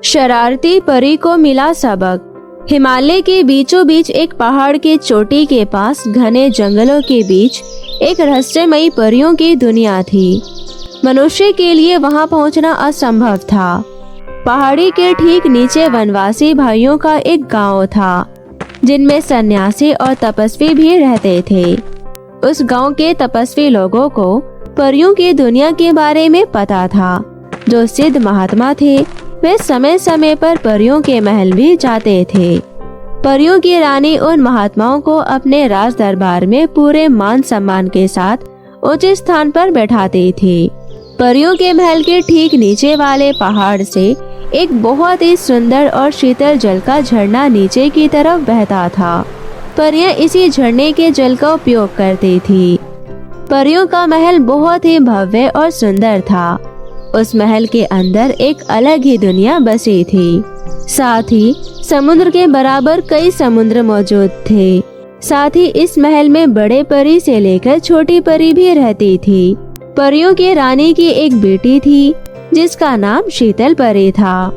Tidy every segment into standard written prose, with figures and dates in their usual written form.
शरारती परी को मिला सबक। हिमालय के बीचों बीच एक पहाड़ की चोटी के पास घने जंगलों के बीच एक रहस्यमयी परियों की दुनिया थी। मनुष्य के लिए वहां पहुंचना असंभव था। पहाड़ी के ठीक नीचे वनवासी भाइयों का एक गांव था, जिनमें सन्यासी और तपस्वी भी रहते थे। उस गांव के तपस्वी लोगों को परियों की दुनिया के बारे में पता था। जो सिद्ध महात्मा थे, वे समय समय पर परियों के महल भी जाते थे। परियों की रानी उन महात्माओं को अपने राज दरबार में पूरे मान सम्मान के साथ उचित स्थान पर बैठाती थी। परियों के महल के ठीक नीचे वाले पहाड़ से एक बहुत ही सुंदर और शीतल जल का झरना नीचे की तरफ बहता था। परियां इसी झरने के जल का उपयोग करती थी। परियों का महल बहुत ही भव्य और सुंदर था। उस महल के अंदर एक अलग ही दुनिया बसी थी। साथ ही समुद्र के बराबर कई समुद्र मौजूद थे। साथ ही इस महल में बड़े परी से लेकर छोटी परी भी रहती थी। परियों के रानी की एक बेटी थी, जिसका नाम शीतल परी था।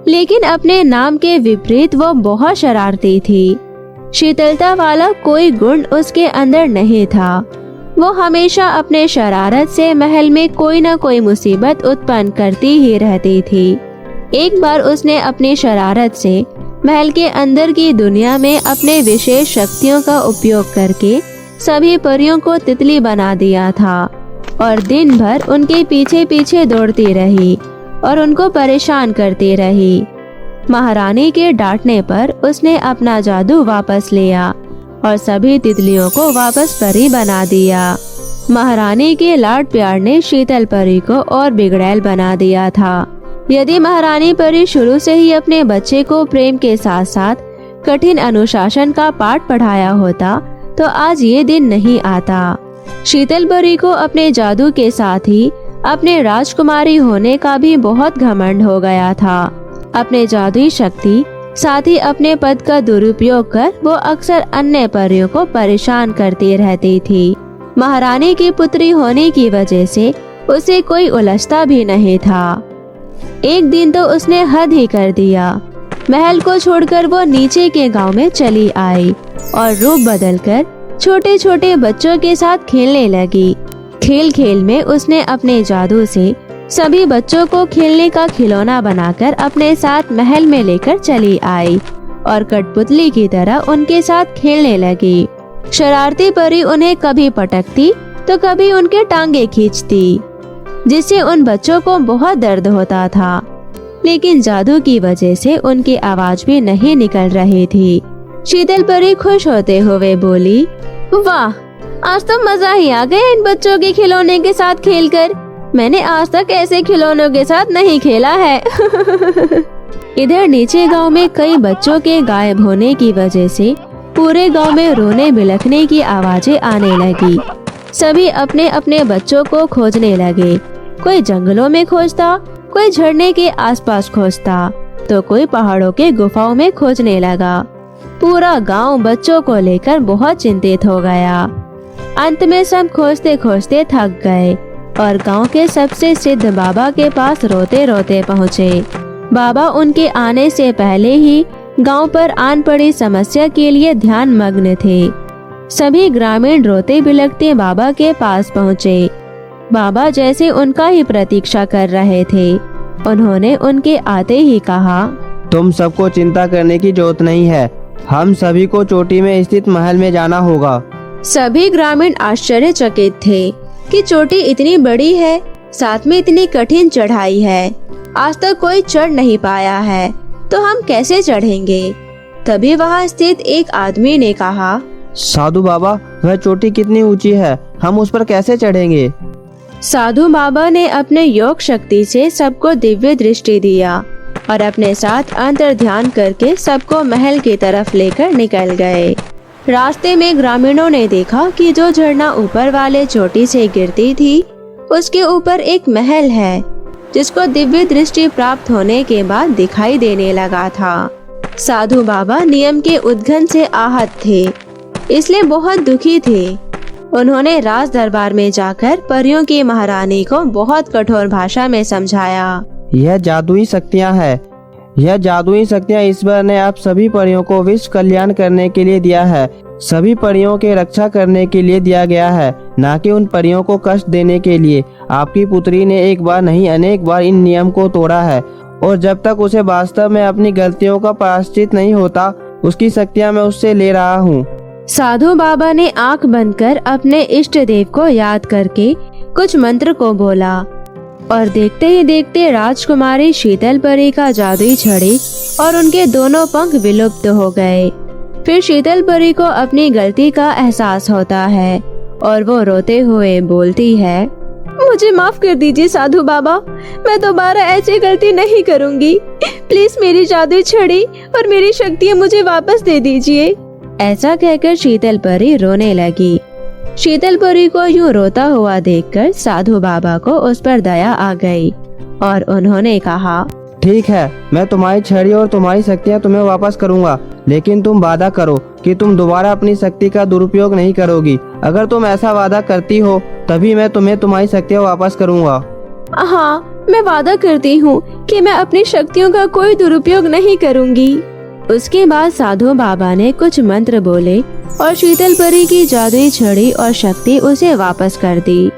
लेकिन अपने नाम के विपरीत वो बहुत शरारती थी। शीतलता वाला कोई गुण उसके अंदर नहीं था। वो हमेशा अपने शरारत से महल में कोई न कोई मुसीबत उत्पन्न करती ही रहती थी। एक बार उसने अपनी शरारत से महल के अंदर की दुनिया में अपने विशेष शक्तियों का उपयोग करके सभी परियों को तितली बना दिया था और दिन भर उनके पीछे पीछे दौड़ती रही और उनको परेशान करती रही। महारानी के डांटने पर उसने अपना जादू वापस लिया और सभी तितलियों को वापस परी बना दिया। महारानी के लाड प्यार ने शीतल परी को और बिगड़ैल बना दिया था। यदि महारानी परी शुरू से ही अपने बच्चे को प्रेम के साथ साथ कठिन अनुशासन का पाठ पढ़ाया होता तो आज ये दिन नहीं आता। शीतल परी को अपने जादू के साथ ही अपने राजकुमारी होने का भी बहुत घमंड हो गया था। अपने जादुई शक्ति साथ ही अपने पद का दुरुपयोग कर वो अक्सर अन्य परियों को परेशान करती रहती थी। महारानी की पुत्री होने की वजह से उसे कोई उलझता भी नहीं था। एक दिन तो उसने हद ही कर दिया। महल को छोड़कर वो नीचे के गांव में चली आई और रूप बदलकर छोटे छोटे बच्चों के साथ खेलने लगी। खेल खेल में उसने अपने जादू से सभी बच्चों को खेलने का खिलौना बनाकर अपने साथ महल में लेकर चली आई और कठपुतली की तरह उनके साथ खेलने लगी। शरारती परी उन्हें कभी पटकती तो कभी उनके टांगे खींचती, जिससे उन बच्चों को बहुत दर्द होता था। लेकिन जादू की वजह से उनकी आवाज भी नहीं निकल रही थी। शीतल परी खुश होते हुए बोली, वाह, आज तो मजा ही आ गया इन बच्चों के खिलौने के साथ खेलकर। मैंने आज तक ऐसे खिलौनों के साथ नहीं खेला है। इधर नीचे गांव में कई बच्चों के गायब होने की वजह से पूरे गांव में रोने बिलखने की आवाजें आने लगी। सभी अपने अपने बच्चों को खोजने लगे। कोई जंगलों में खोजता, कोई झरने के आसपास खोजता, तो कोई पहाड़ों के गुफाओं में खोजने लगा। पूरा गांव बच्चों को लेकर बहुत चिंतित हो गया। अंत में सब खोजते खोजते थक गए और गांव के सबसे सिद्ध बाबा के पास रोते रोते पहुँचे। बाबा उनके आने से पहले ही गांव पर आन पड़ी समस्या के लिए ध्यान मग्न थे। सभी ग्रामीण रोते बिलखते बाबा के पास पहुँचे। बाबा जैसे उनका ही प्रतीक्षा कर रहे थे। उन्होंने उनके आते ही कहा, तुम सबको चिंता करने की जरूरत नहीं है। हम सभी को चोटी में स्थित महल में जाना होगा। सभी ग्रामीण आश्चर्यचकित थे कि चोटी इतनी बड़ी है, साथ में इतनी कठिन चढ़ाई है। आज तक कोई चढ़ नहीं पाया है, तो हम कैसे चढ़ेंगे? तभी वहाँ स्थित एक आदमी ने कहा, साधु बाबा, वह चोटी कितनी ऊंची है, हम उस पर कैसे चढ़ेंगे? साधु बाबा ने अपने योग शक्ति से सबको दिव्य दृष्टि दिया और अपने साथ अंतर ध्यान करके सबको महल की तरफ लेकर निकल गए। रास्ते में ग्रामीणों ने देखा कि जो झरना ऊपर वाले चोटी से गिरती थी, उसके ऊपर एक महल है, जिसको दिव्य दृष्टि प्राप्त होने के बाद दिखाई देने लगा था। साधु बाबा नियम के उल्लंघन से आहत थे, इसलिए बहुत दुखी थे। उन्होंने राज दरबार में जाकर परियों की महारानी को बहुत कठोर भाषा में समझाया। यह जादुई शक्तियाँ हैं, यह जादुई शक्तियाँ ईश्वर ने आप सभी परियों को विश्व कल्याण करने के लिए दिया है। सभी परियों के रक्षा करने के लिए दिया गया है, न कि उन परियों को कष्ट देने के लिए। आपकी पुत्री ने एक बार नहीं अनेक बार इन नियम को तोड़ा है, और जब तक उसे वास्तव में अपनी गलतियों का प्रायश्चित नहीं होता, उसकी शक्तियाँ मैं उससे ले रहा हूँ। साधु बाबा ने आंख बंद कर अपने इष्ट देव को याद करके कुछ मंत्र को बोला, और देखते ही देखते राजकुमारी शीतल परी का जादुई छड़ी और उनके दोनों पंख विलुप्त हो गए। फिर शीतल परी को अपनी गलती का एहसास होता है और वो रोते हुए बोलती है, मुझे माफ कर दीजिए साधु बाबा, मैं दोबारा ऐसी गलती नहीं करूंगी। प्लीज मेरी जादुई छड़ी और मेरी शक्तियाँ मुझे वापस दे दीजिए। ऐसा कहकर शीतल परी रोने लगी। शीतल परी को यूं रोता हुआ देखकर साधु बाबा को उस पर दया आ गई और उन्होंने कहा, ठीक है, मैं तुम्हारी छड़ी और तुम्हारी शक्तियाँ तुम्हें वापस करूँगा, लेकिन तुम वादा करो कि तुम दोबारा अपनी शक्ति का दुरुपयोग नहीं करोगी। अगर तुम ऐसा वादा करती हो तभी मैं तुम्हें तुम्हारी शक्तियाँ वापस करूँगा। हाँ, मैं वादा करती हूँ कि मैं अपनी शक्तियों का कोई दुरुपयोग नहीं करूँगी। उसके बाद साधु बाबा ने कुछ मंत्र बोले और शीतल परी की जादुई छड़ी और शक्ति उसे वापस कर दी।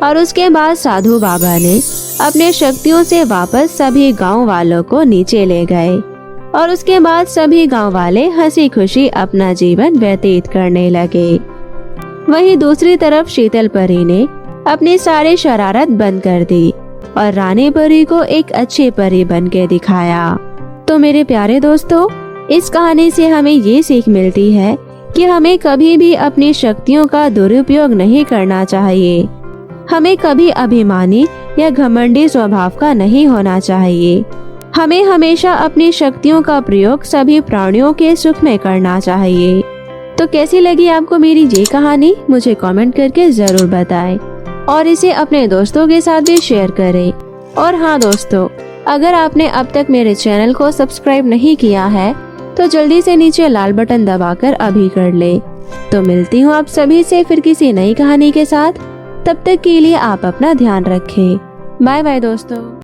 और उसके बाद साधु बाबा ने अपने शक्तियों से वापस सभी गांव वालों को नीचे ले गए, और उसके बाद सभी गांव वाले हंसी खुशी अपना जीवन व्यतीत करने लगे। वहीं दूसरी तरफ शीतल परी ने अपनी सारी शरारत बंद कर दी और रानी परी को एक अच्छी परी बन के दिखाया। तो मेरे प्यारे दोस्तों, इस कहानी से हमें ये सीख मिलती है कि हमें कभी भी अपनी शक्तियों का दुरुपयोग नहीं करना चाहिए। हमें कभी अभिमानी या घमंडी स्वभाव का नहीं होना चाहिए। हमें हमेशा अपनी शक्तियों का प्रयोग सभी प्राणियों के सुख में करना चाहिए। तो कैसी लगी आपको मेरी ये कहानी, मुझे कमेंट करके जरूर बताएं और इसे अपने दोस्तों के साथ भी शेयर करें। और हाँ दोस्तों, अगर आपने अब तक मेरे चैनल को सब्सक्राइब नहीं किया है तो जल्दी से नीचे लाल बटन दबाकर अभी कर ले। तो मिलती हूँ आप सभी से फिर किसी नई कहानी के साथ। तब तक के लिए आप अपना ध्यान रखें। बाय बाय दोस्तों।